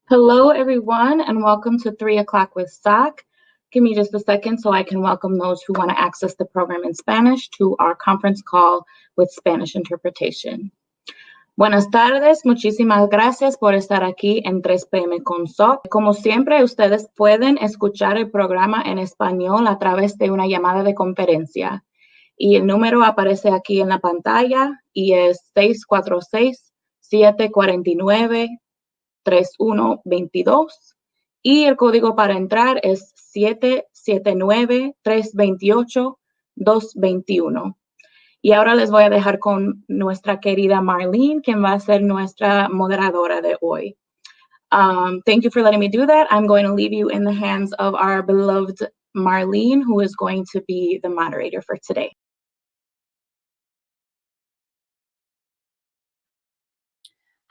Hello, everyone, and welcome to 3 o'clock with SOC. Give me just a second so I can welcome those who want to access the program in Spanish to our conference call with Spanish interpretation. Buenas tardes, muchísimas gracias por estar aquí en 3 p.m. con SOC. Como siempre, ustedes pueden escuchar el programa en español a través de una llamada de conferencia. Y el número aparece aquí en la pantalla y es 646-749-3122 y el código para entrar es 779-328-221. Y ahora les voy a dejar con nuestra querida Marlene, quien va a ser nuestra moderadora de hoy. Thank you for letting me do that. I'm going to leave you in the hands of our beloved Marlene, who is going to be the moderator for today.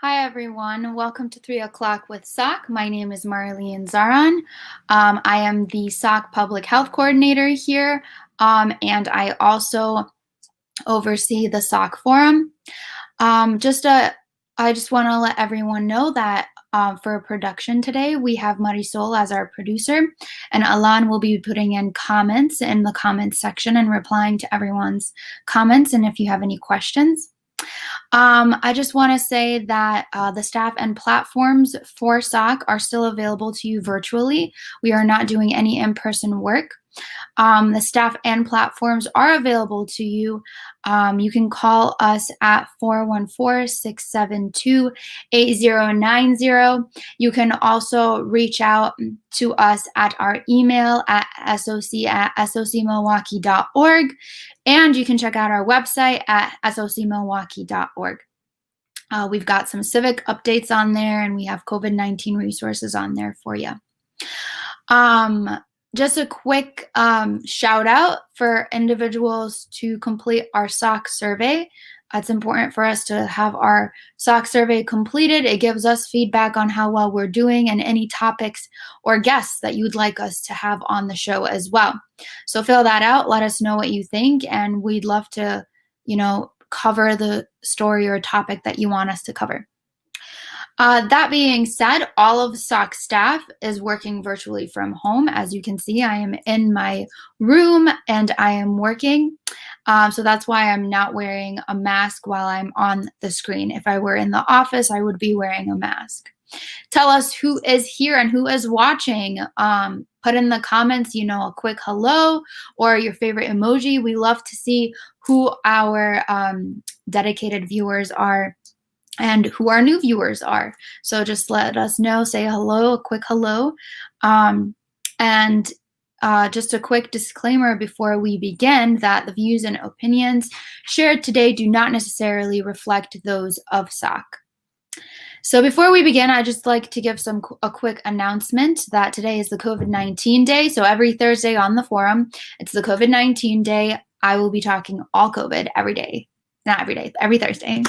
Hi, everyone. Welcome to 3 o'clock with SOC. My name is Marlene Zeledon. I am the SOC Public Health Coordinator here, and I also oversee the SOC Forum. I just want to let everyone know that for production today, we have Marisol as our producer, and Alan will be putting in comments in the comments section and replying to everyone's comments, and if you have any questions. I just want to say that the staff and platforms for SOC are still available to you virtually. We are not doing any in-person work. The staff and platforms are available to you. You can call us at 414-672-8090. You can also reach out to us at our email at soc@socmilwaukee.org, and you can check out our website at socmilwaukee.org. We've got some civic updates on there, and we have COVID-19 resources on there for you. Just a quick shout out for individuals to complete our SOC survey. It's important for us to have our SOC survey completed. It gives us feedback on how well we're doing and any topics or guests that you'd like us to have on the show as well. So fill that out, let us know what you think, and we'd love to, cover the story or topic that you want us to cover. That being said, all of SOC staff is working virtually from home. As you can see, I am in my room and I am working. So that's why I'm not wearing a mask while I'm on the screen. If I were in the office, I would be wearing a mask. Tell us who is here and who is watching. Put in the comments, a quick hello or your favorite emoji. We love to see who our dedicated viewers are and who our new viewers are. So just let us know, say hello, a quick hello. And just a quick disclaimer before we begin that the views and opinions shared today do not necessarily reflect those of SOC. So before we begin, I'd just like to give a quick announcement that today is the COVID-19 day. So every Thursday on the forum, it's the COVID-19 day. I will be talking all COVID every day. Not every day, every Thursday.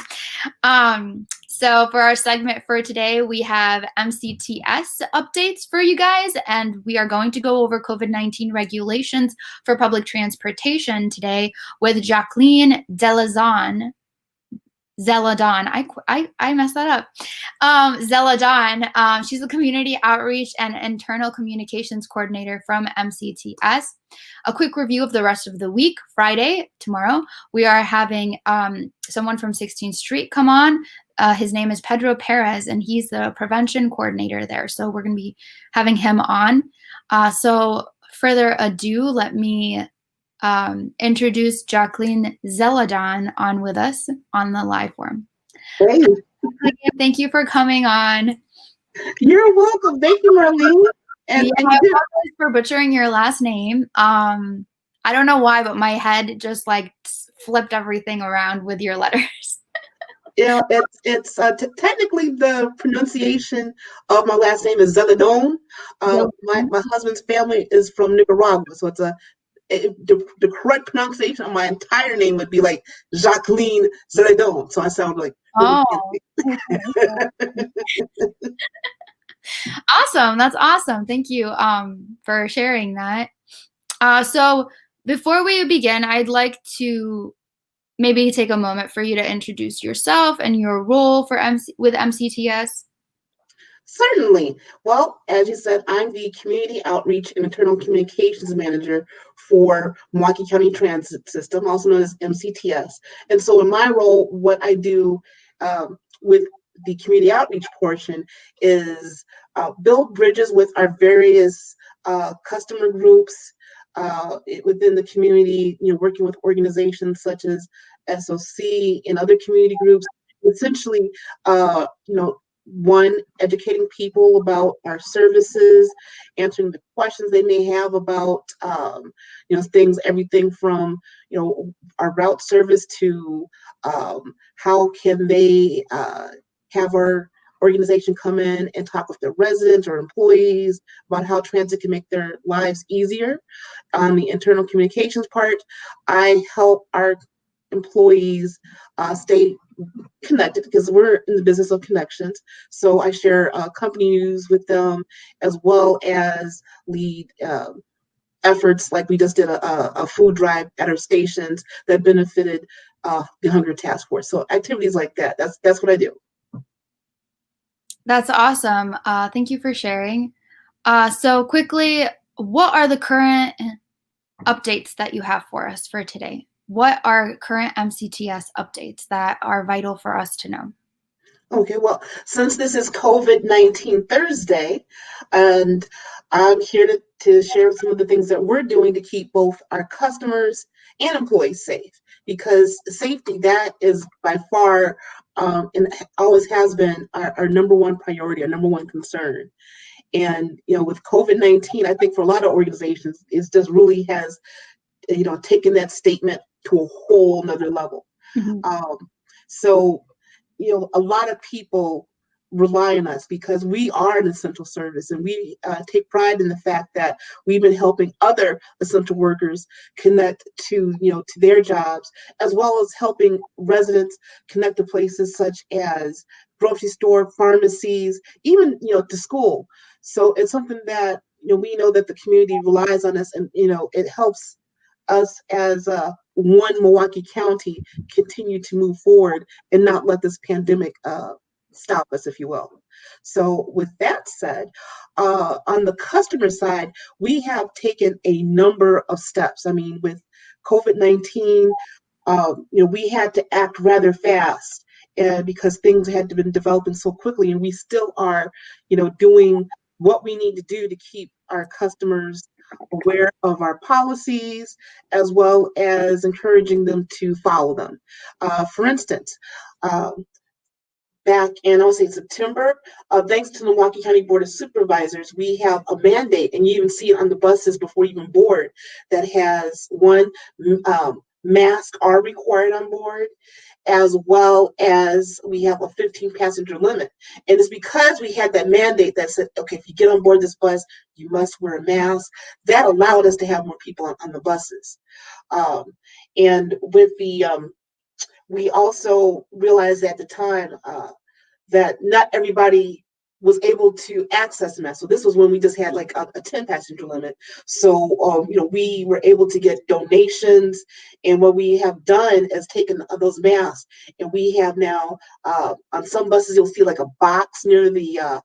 So for our segment for today, we have MCTS updates for you guys, and we are going to go over COVID-19 regulations for public transportation today with Jacqueline Zeledon. I messed that up. Zeledon. She's the Community Outreach and Internal Communications Coordinator from MCTS. A quick review of the rest of the week. Friday, tomorrow, we are having someone from 16th Street come on. His name is Pedro Perez, and he's the prevention coordinator there. So we're going to be having him on. So further ado, let me introduce Jacqueline Zeledon on with us on the live forum. Hey. Thank you for coming on. You're welcome. Thank you, Marlene. And I apologize for butchering your last name. I don't know why, but my head just flipped everything around with your letters. Yeah, it's technically the pronunciation of my last name is Zeledon. My husband's family is from Nicaragua, so it's the correct pronunciation of my entire name would be like Jacqueline Zeledon. So I sound like Awesome. That's awesome. Thank you for sharing that. So before we begin, I'd like to maybe take a moment for you to introduce yourself and your role with MCTS. Certainly. Well, as you said, I'm the Community Outreach and Internal Communications Manager for Milwaukee County Transit System, also known as MCTS. And so in my role, what I do with the community outreach portion is build bridges with our various customer groups within the community, working with organizations such as SOC and other community groups, essentially, one, educating people about our services, answering the questions they may have about, things, everything from, our route service to how can they have our organization come in and talk with their residents or employees about how transit can make their lives easier. On the internal communications part, I help our employees stay connected because we're in the business of connections. So I share company news with them, as well as lead efforts like we just did a food drive at our stations that benefited the Hunger Task Force. So activities like that, that's what I do. That's awesome. Thank you for sharing. So quickly, what are the current updates that you have for us for today? What are current MCTS updates that are vital for us to know? Okay, well, since this is COVID-19 Thursday, and I'm here to share some of the things that we're doing to keep both our customers and employees safe, because safety, that is by far, and always has been our number one priority, our number one concern. And, with COVID-19, I think for a lot of organizations, it just really has, taken that statement to a whole nother level. Mm-hmm. So, a lot of people rely on us because we are an essential service, and we take pride in the fact that we've been helping other essential workers connect to, to their jobs, as well as helping residents connect to places such as grocery store, pharmacies, even, to school. So it's something that, we know that the community relies on us, and, it helps us as one Milwaukee County continue to move forward and not let this pandemic stop us, if you will. So with that said, on the customer side, we have taken a number of steps. I mean, with COVID-19, we had to act rather fast because things had been developing so quickly, and we still are, doing what we need to do to keep our customers aware of our policies, as well as encouraging them to follow them. For instance, back in, I would say September, thanks to the Milwaukee County Board of Supervisors, we have a mandate, and you even see it on the buses before you even board, that has one, masks are required on board, as well as we have a 15-passenger limit. And it's because we had that mandate that said, okay, if you get on board this bus, you must wear a mask. That allowed us to have more people on the buses. And with the, we also realized at the time that not everybody was able to access the mask. So this was when we just had like a 10-passenger limit. So, we were able to get donations, and what we have done is taken those masks, and we have now, on some buses, you'll see like a box near the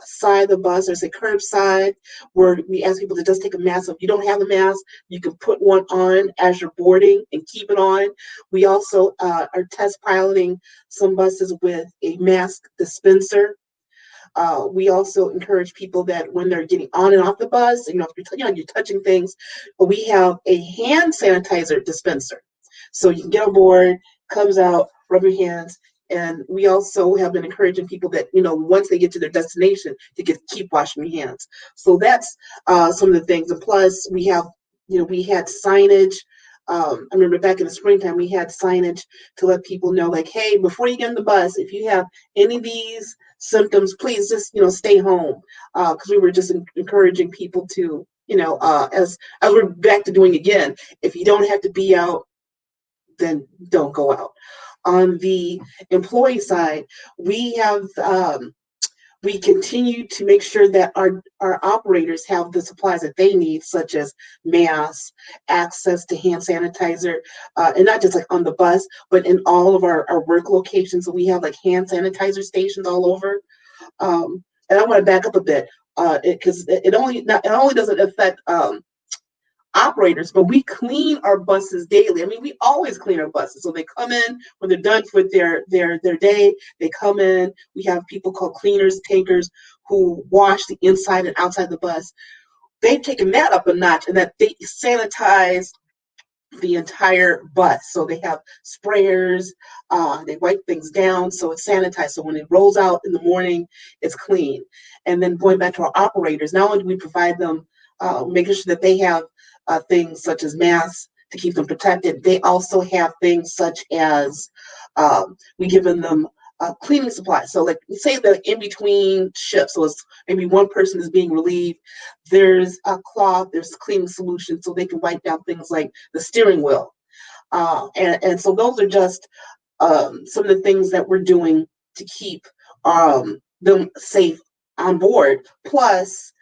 side of the bus. There's a curbside where we ask people to just take a mask. So if you don't have a mask, you can put one on as you're boarding and keep it on. We also are test piloting some buses with a mask dispenser. We also encourage people that when they're getting on and off the bus, if you're touching things, we have a hand sanitizer dispenser. So you can get on board, comes out, rub your hands. And we also have been encouraging people that, once they get to their destination, to keep washing your hands. So that's some of the things. And plus, we have, we had signage. I remember back in the springtime, we had signage to let people know, like, hey, before you get on the bus, if you have any of these symptoms, please just, stay home. Because we were just encouraging people to, as we're back to doing again, if you don't have to be out, then don't go out. On the employee side, we have we continue to make sure that our operators have the supplies that they need, such as masks, access to hand sanitizer, and not just like on the bus, but in all of our work locations. So we have like hand sanitizer stations all over. and I want to back up a bit, because it only doesn't affect operators, but we clean our buses daily. I mean, we always clean our buses. So they come in when they're done with their day. They come in. We have people called cleaners, takers, who wash the inside and outside the bus. They've taken that up a notch, and that they sanitize the entire bus. So they have sprayers, they wipe things down so it's sanitized. So when it rolls out in the morning, it's clean. And then going back to our operators, not only do we provide them, making sure that they have things such as masks to keep them protected, they also have things such as we given them cleaning supplies. So like say that in between shifts, so it's maybe one person is being relieved, there's a cloth, there's cleaning solutions so they can wipe down things like the steering wheel. And so those are just some of the things that we're doing to keep them safe on board. Plus,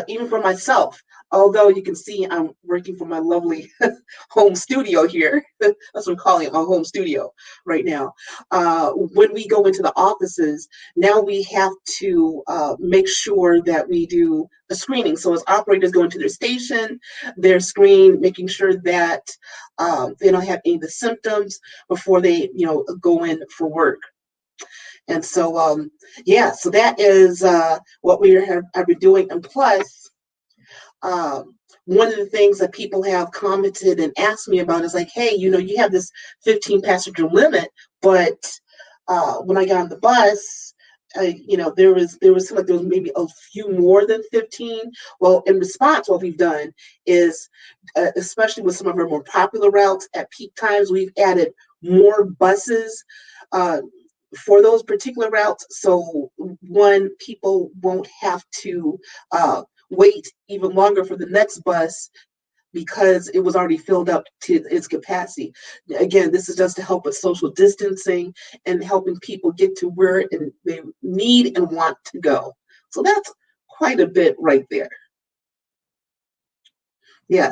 even for myself, although you can see I'm working from my lovely home studio here. That's what I'm calling it, my home studio right now. When we go into the offices, now we have to make sure that we do a screening. So as operators go into their station, they're screened, making sure that they don't have any of the symptoms before they, go in for work. And so, yeah, so that is what we have been doing. And plus, one of the things that people have commented and asked me about is like, hey, you have this 15 passenger limit, but when I got on the bus, there was maybe a few more than 15. Well, in response, what we've done is, especially with some of our more popular routes at peak times, we've added more buses for those particular routes. So one, people won't have to wait even longer for the next bus because it was already filled up to its capacity. Again, this is just to help with social distancing and helping people get to where they need and want to go. So that's quite a bit right there. Yeah.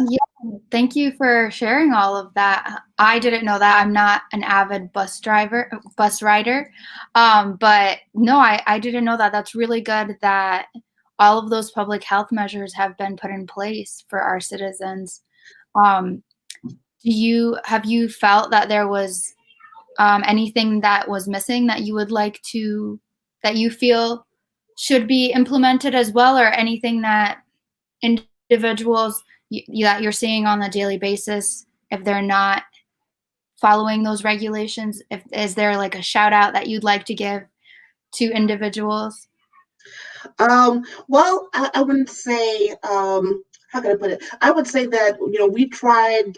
Thank you for sharing all of that. I didn't know that. I'm not an avid bus rider. But no, I didn't know that. That's really good that all of those public health measures have been put in place for our citizens. Have you felt that there was anything that was missing that you would like to, that you feel should be implemented as well, or anything that individuals that you're seeing on a daily basis, if they're not following those regulations, is there like a shout out that you'd like to give to individuals? Well, I wouldn't say, how can I put it? I would say that, we tried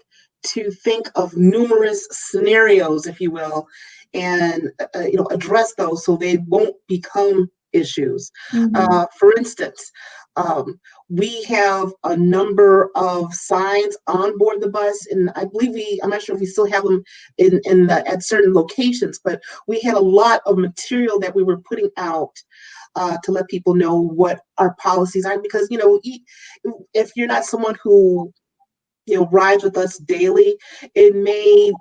to think of numerous scenarios, if you will, and, address those so they won't become issues. Mm-hmm. For instance, we have a number of signs on board the bus, and I believe I'm not sure if we still have them at certain locations, but we had a lot of material that we were putting out to let people know what our policies are, because if you're not someone who rides with us daily, it may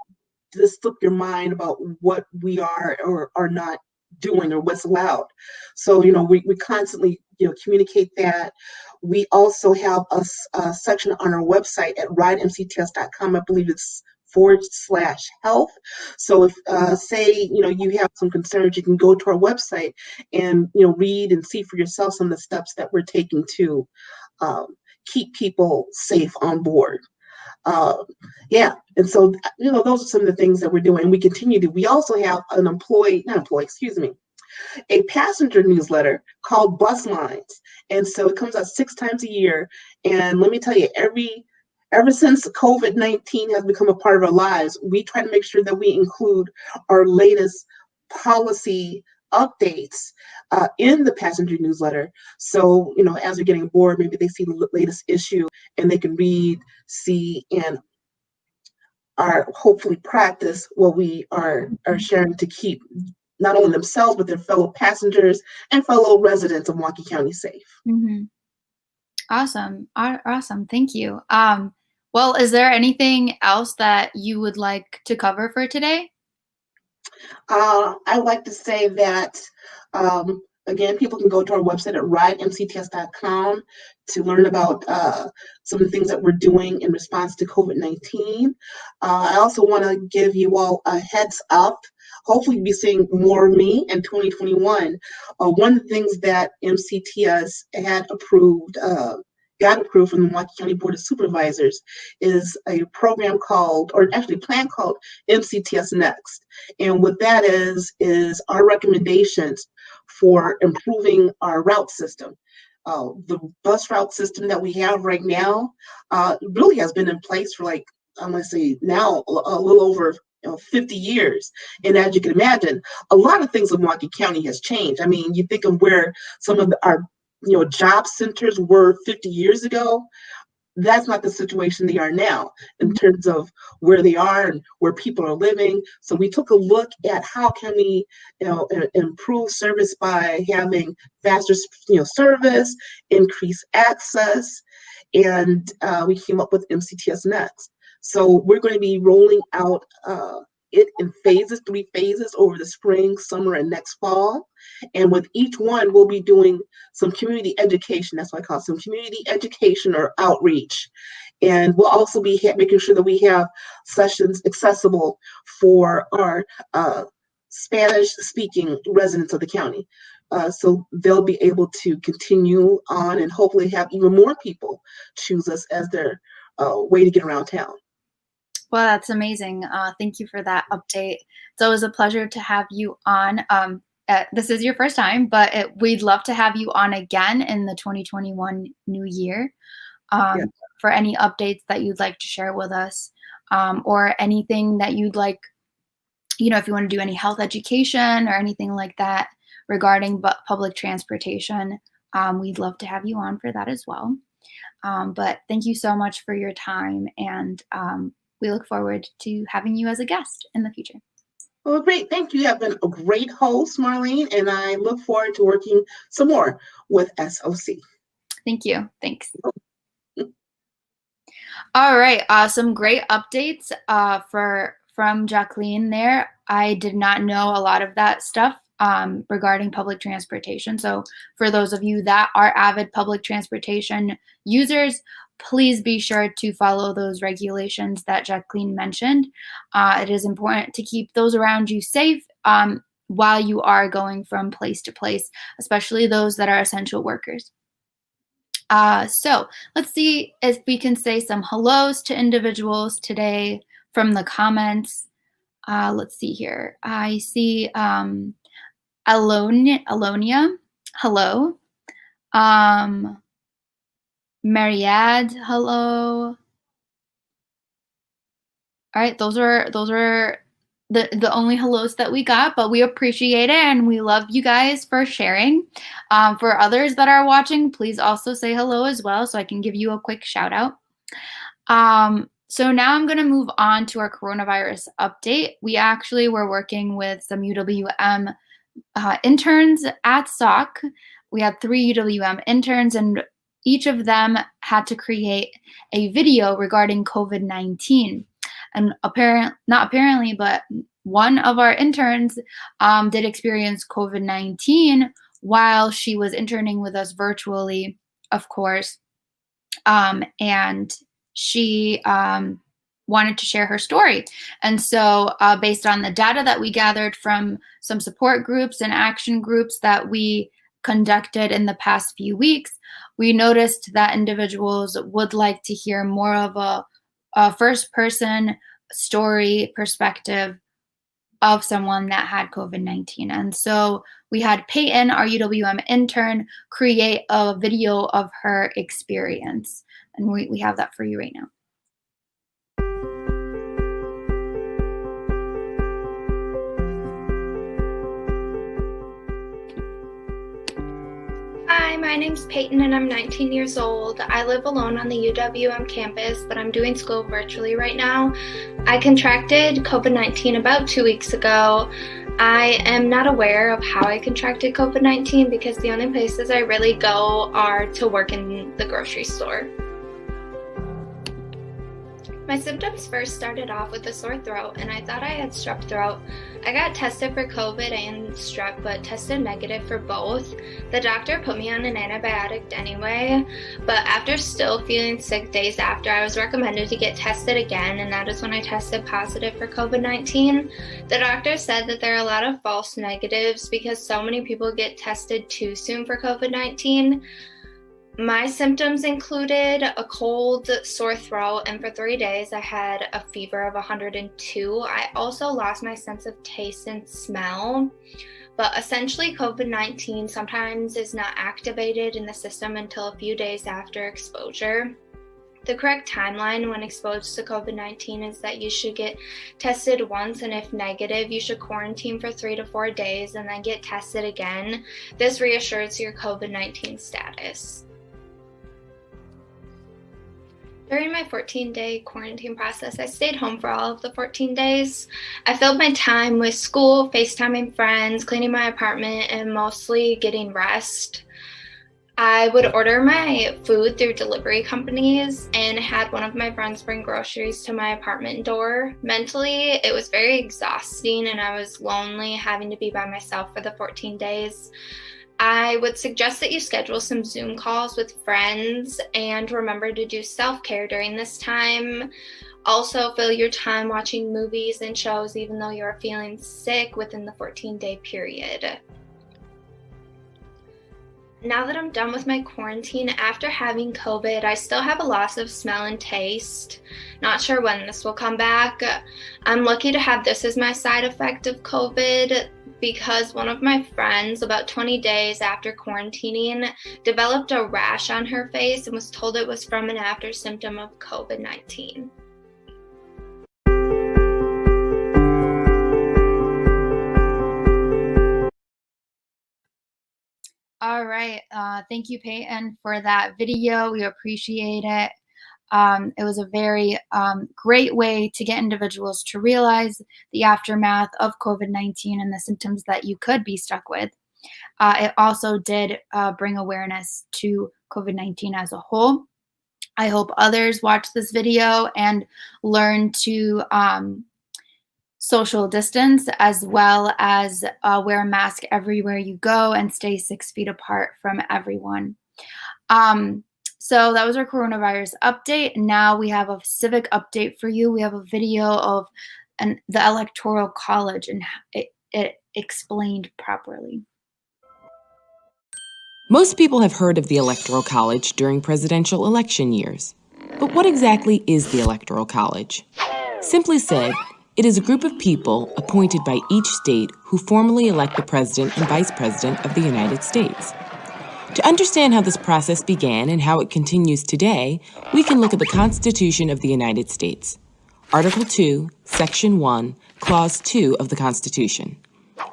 just slip your mind about what we are or are not doing or what's allowed. So we constantly communicate that. We also have a section on our website at ridemcts.com. I believe it's /health. So if say you have some concerns, you can go to our website and read and see for yourself some of the steps that we're taking to keep people safe on board. Yeah, and so those are some of the things that we're doing. We continue to. We also have a passenger newsletter called Bus Lines, and so it comes out 6 times a year. And let me tell you, ever since COVID-19 has become a part of our lives, we try to make sure that we include our latest policy updates in the passenger newsletter. So, as they're getting aboard, maybe they see the latest issue and they can read, see, and are hopefully practice what we are sharing to keep not only themselves, but their fellow passengers and fellow residents of Milwaukee County safe. Mm-hmm. Awesome. Thank you. Well, is there anything else that you would like to cover for today? I would like to say that Again, people can go to our website at ridemcts.com to learn about some of the things that we're doing in response to COVID-19. I also want to give you all a heads up. Hopefully you'll be seeing more of me in 2021. One of the things that MCTS had approved, got approved from the Milwaukee County Board of Supervisors is a program called, or actually a plan called MCTS Next. And what that is our recommendations for improving our route system. The bus route system that we have right now really has been in place for like, I'm going to say now a little over 50 years. And as you can imagine, a lot of things in Milwaukee County has changed. I mean, you think of where some of our job centers were 50 years ago. That's not the situation they are now in terms of where they are and where people are living. So we took a look at how can we, improve service by having faster, service, increase access, and we came up with MCTS Next. So we're going to be rolling out it in phases, 3 phases over the spring, summer, and next fall. And with each one, we'll be doing some community education. That's what I call it, some community education or outreach. And we'll also be making sure that we have sessions accessible for our Spanish-speaking residents of the county. So they'll be able to continue on and hopefully have even more people choose us as their way to get around town. Well, that's amazing. Thank you for that update. It's always a pleasure to have you on. This is your first time, but we'd love to have you on again in the 2021 new year for any updates that you'd like to share with us, or anything that you'd like, if you want to do any health education or anything like that regarding public transportation, we'd love to have you on for that as well. But thank you so much for your time, and we look forward to having you as a guest in the future. Well, great. Thank you. You have been a great host, Marlene, and I look forward to working some more with SOC. Thank you. Thanks. All right. Some great updates from Jacqueline there. I did not know a lot of that stuff regarding public transportation. So for those of you that are avid public transportation users, please be sure to follow those regulations that Jacqueline mentioned. It is important to keep those around you safe while you are going from place to place, especially those that are essential workers. So let's see if we can say some hellos to individuals today from the comments. Let's see here. I see Alonia, hello. Mariad, hello. All right, those are the only hellos that we got, but we appreciate it and we love you guys for sharing. For others that are watching, please also say hello as well so I can give you a quick shout out. So now I'm going to move on to our coronavirus update. We actually were working with some UWM interns at SOC. We had 3 UWM interns, and each of them had to create a video regarding COVID-19. And not apparently, but one of our interns did experience COVID-19 while she was interning with us virtually, of course. And she wanted to share her story. And so based on the data that we gathered from some support groups and action groups that we conducted in the past few weeks, we noticed that individuals would like to hear more of a first-person story perspective of someone that had COVID-19. And so we had Peyton, our UWM intern, create a video of her experience. And we have that for you right now. Hi, my name's Peyton and I'm 19 years old. I live alone on the UWM campus, but I'm doing school virtually right now. I contracted COVID-19 about 2 weeks ago. I am not aware of how I contracted COVID-19 because the only places I really go are to work in the grocery store. My symptoms first started off with a sore throat, and I thought I had strep throat. I got tested for COVID and strep, but tested negative for both. The doctor put me on an antibiotic anyway, but after still feeling sick days after, I was recommended to get tested again, and that is when I tested positive for COVID-19. The doctor said that there are a lot of false negatives because so many people get tested too soon for COVID-19. My symptoms included a cold, sore throat, and for 3 days I had a fever of 102. I also lost my sense of taste and smell. But essentially, COVID-19 sometimes is not activated in the system until a few days after exposure. The correct timeline when exposed to COVID-19 is that you should get tested once, and if negative, you should quarantine for 3 to 4 days and then get tested again. This reassures your COVID-19 status. During my 14-day quarantine process, I stayed home for all of the 14 days. I filled my time with school, FaceTiming friends, cleaning my apartment, and mostly getting rest. I would order my food through delivery companies and had one of my friends bring groceries to my apartment door. Mentally, it was very exhausting and I was lonely having to be by myself for the 14 days. I would suggest that you schedule some Zoom calls with friends and remember to do self-care during this time. Also, fill your time watching movies and shows even though you're feeling sick within the 14-day period. Now that I'm done with my quarantine, after having COVID, I still have a loss of smell and taste. Not sure when this will come back. I'm lucky to have this as my side effect of COVID because one of my friends, about 20 days after quarantining, developed a rash on her face and was told it was from an after symptom of COVID-19. All right. Thank you, Peyton, for that video. We appreciate it. It was a very great way to get individuals to realize the aftermath of COVID-19 and the symptoms that you could be stuck with. It also did bring awareness to COVID-19 as a whole. I hope others watch this video and learn to social distance, as well as wear a mask everywhere you go and stay 6 feet apart from everyone. So that was our coronavirus update. Now we have a civic update for you. We have a video of the Electoral College and it explained properly. Most people have heard of the Electoral College during presidential election years. But what exactly is the Electoral College? Simply said, it is a group of people appointed by each state who formally elect the President and Vice President of the United States. To understand how this process began and how it continues today, we can look at the Constitution of the United States. Article 2, Section 1, Clause 2 of the Constitution.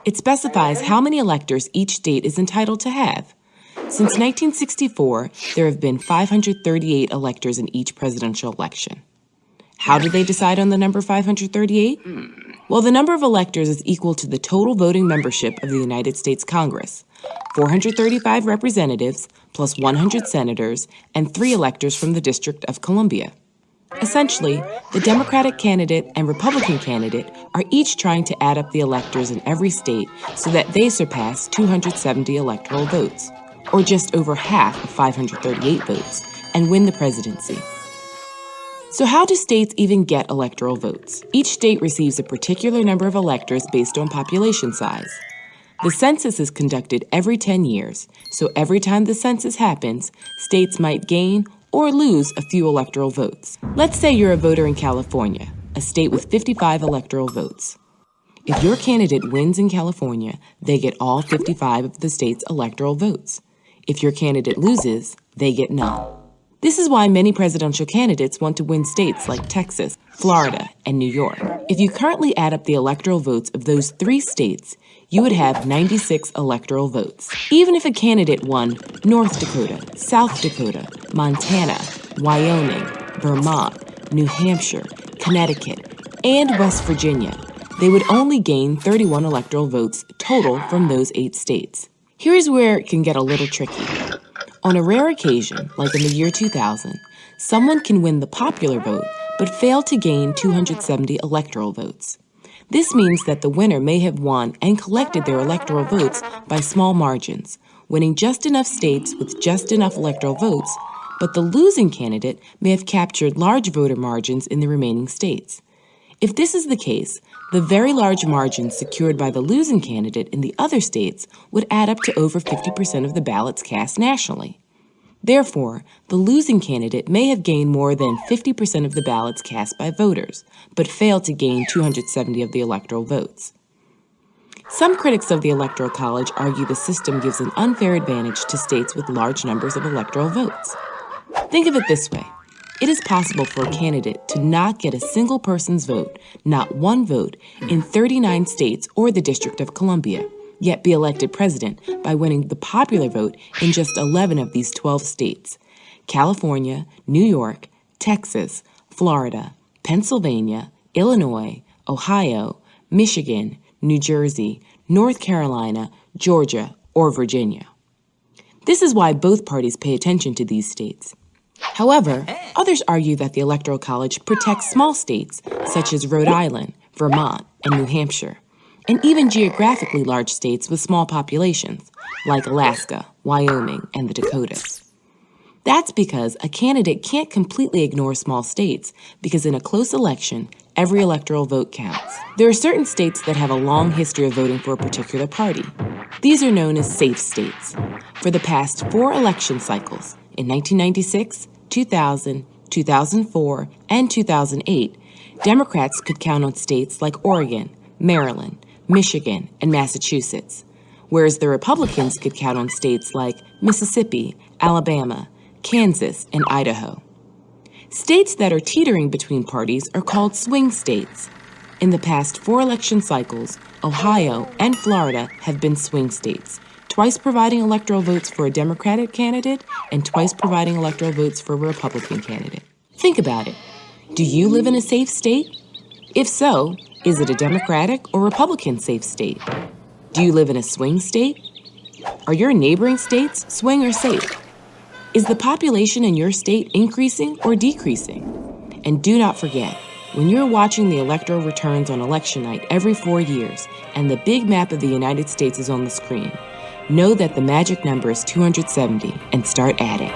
It specifies how many electors each state is entitled to have. Since 1964, there have been 538 electors in each presidential election. How did they decide on the number 538? Well, the number of electors is equal to the total voting membership of the United States Congress, 435 representatives plus 100 senators and 3 electors from the District of Columbia. Essentially, the Democratic candidate and Republican candidate are each trying to add up the electors in every state so that they surpass 270 electoral votes, or just over half of 538 votes, and win the presidency. So how do states even get electoral votes? Each state receives a particular number of electors based on population size. The census is conducted every 10 years, so every time the census happens, states might gain or lose a few electoral votes. Let's say you're a voter in California, a state with 55 electoral votes. If your candidate wins in California, they get all 55 of the state's electoral votes. If your candidate loses, they get none. This is why many presidential candidates want to win states like Texas, Florida, and New York. If you currently add up the electoral votes of those 3 states, you would have 96 electoral votes. Even if a candidate won North Dakota, South Dakota, Montana, Wyoming, Vermont, New Hampshire, Connecticut, and West Virginia, they would only gain 31 electoral votes total from those 8 states. Here's where it can get a little tricky. On a rare occasion, like in the year 2000, someone can win the popular vote, but failed to gain 270 electoral votes. This means that the winner may have won and collected their electoral votes by small margins, winning just enough states with just enough electoral votes, but the losing candidate may have captured large voter margins in the remaining states. If this is the case, the very large margins secured by the losing candidate in the other states would add up to over 50% of the ballots cast nationally. Therefore, the losing candidate may have gained more than 50% of the ballots cast by voters, but failed to gain 270 of the electoral votes. Some critics of the Electoral College argue the system gives an unfair advantage to states with large numbers of electoral votes. Think of it this way. It is possible for a candidate to not get a single person's vote, not one vote, in 39 states or the District of Columbia, yet be elected president by winning the popular vote in just 11 of these 12 states: California, New York, Texas, Florida, Pennsylvania, Illinois, Ohio, Michigan, New Jersey, North Carolina, Georgia, or Virginia. This is why both parties pay attention to these states. However, others argue that the Electoral College protects small states such as Rhode Island, Vermont, and New Hampshire, and even geographically large states with small populations, like Alaska, Wyoming, and the Dakotas. That's because a candidate can't completely ignore small states, because in a close election, every electoral vote counts. There are certain states that have a long history of voting for a particular party. These are known as safe states. For the past 4 election cycles, in 1996, 2000, 2004, and 2008, Democrats could count on states like Oregon, Maryland, Michigan, and Massachusetts, whereas the Republicans could count on states like Mississippi, Alabama, Kansas, and Idaho. States that are teetering between parties are called swing states. In the past 4 election cycles, Ohio and Florida have been swing states, twice providing electoral votes for a Democratic candidate and twice providing electoral votes for a Republican candidate. Think about it. Do you live in a safe state? If so, is it a Democratic or Republican safe state? Do you live in a swing state? Are your neighboring states swing or safe? Is the population in your state increasing or decreasing? And do not forget, when you're watching the electoral returns on election night every 4 years and the big map of the United States is on the screen, know that the magic number is 270 and start adding.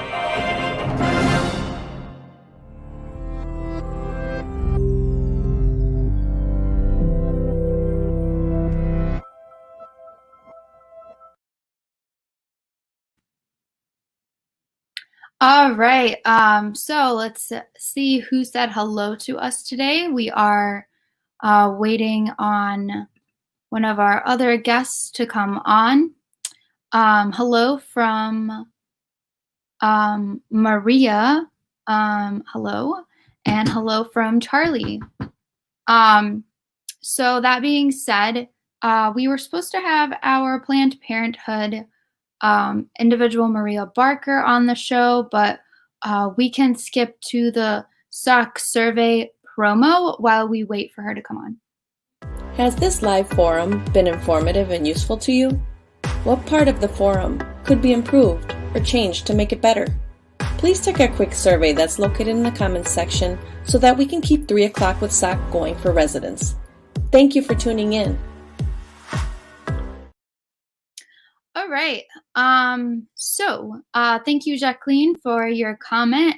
All right. So let's see who said hello to us today. We are waiting on one of our other guests to come on. Hello from Maria. Hello. And hello from Charlie. So that being said, we were supposed to have our Planned Parenthood individual Maria Barker on the show, but we can skip to the SOC survey promo while we wait for her to come on. Has this live forum been informative and useful to you? What part of the forum could be improved or changed to make it better? Please take a quick survey that's located in the comments section so that we can keep 3 o'clock with SOC going for residents. Thank you for tuning in. All right. So thank you, Jacqueline, for your comment.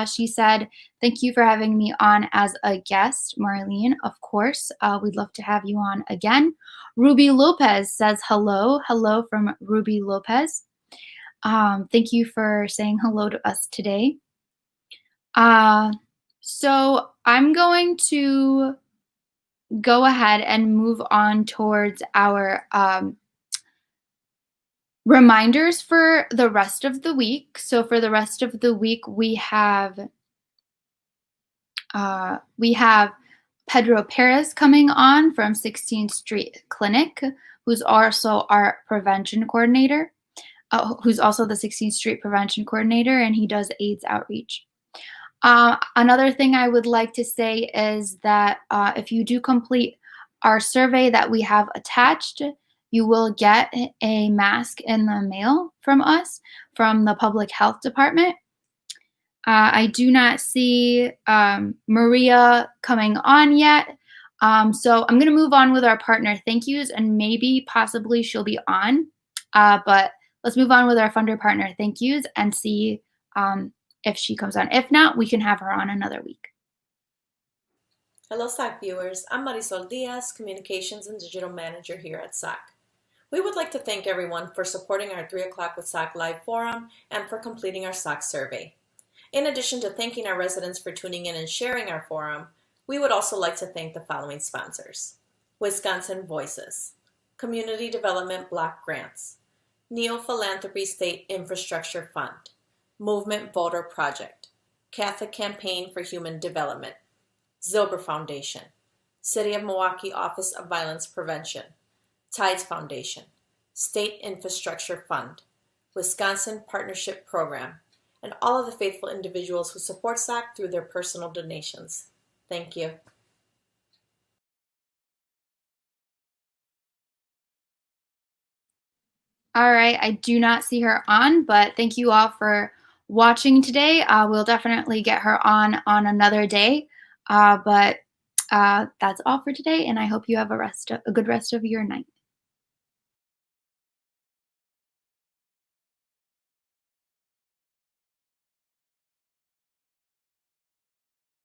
She said, thank you for having me on as a guest. Marlene, of course, we'd love to have you on again. Ruby Lopez says hello. Hello from Ruby Lopez. Thank you for saying hello to us today. So I'm going to go ahead and move on towards our reminders for the rest of the week. So for the rest of the week, we have Pedro Perez coming on from 16th Street Clinic, who's also our prevention coordinator, who's also the 16th Street prevention coordinator, and he does AIDS outreach. Another thing I would like to say is that if you do complete our survey that we have attached, you will get a mask in the mail from us, from the Public Health Department. I do not see Maria coming on yet. So I'm going to move on with our partner thank yous, and maybe possibly she'll be on. But let's move on with our funder partner thank yous and see if she comes on. If not, we can have her on another week. Hello SOC viewers, I'm Marisol Diaz, Communications and Digital Manager here at SOC. We would like to thank everyone for supporting our 3 o'clock with SOC live forum and for completing our SOC survey. In addition to thanking our residents for tuning in and sharing our forum, we would also like to thank the following sponsors: Wisconsin Voices, Community Development Block Grants, Neo Philanthropy State Infrastructure Fund, Movement Voter Project, Catholic Campaign for Human Development, Zilber Foundation, City of Milwaukee Office of Violence Prevention, Tides Foundation, State Infrastructure Fund, Wisconsin Partnership Program, and all of the faithful individuals who support SOC through their personal donations. Thank you. All right, I do not see her on, but thank you all for watching today. We'll definitely get her on another day. But that's all for today, and I hope you have a good rest of your night.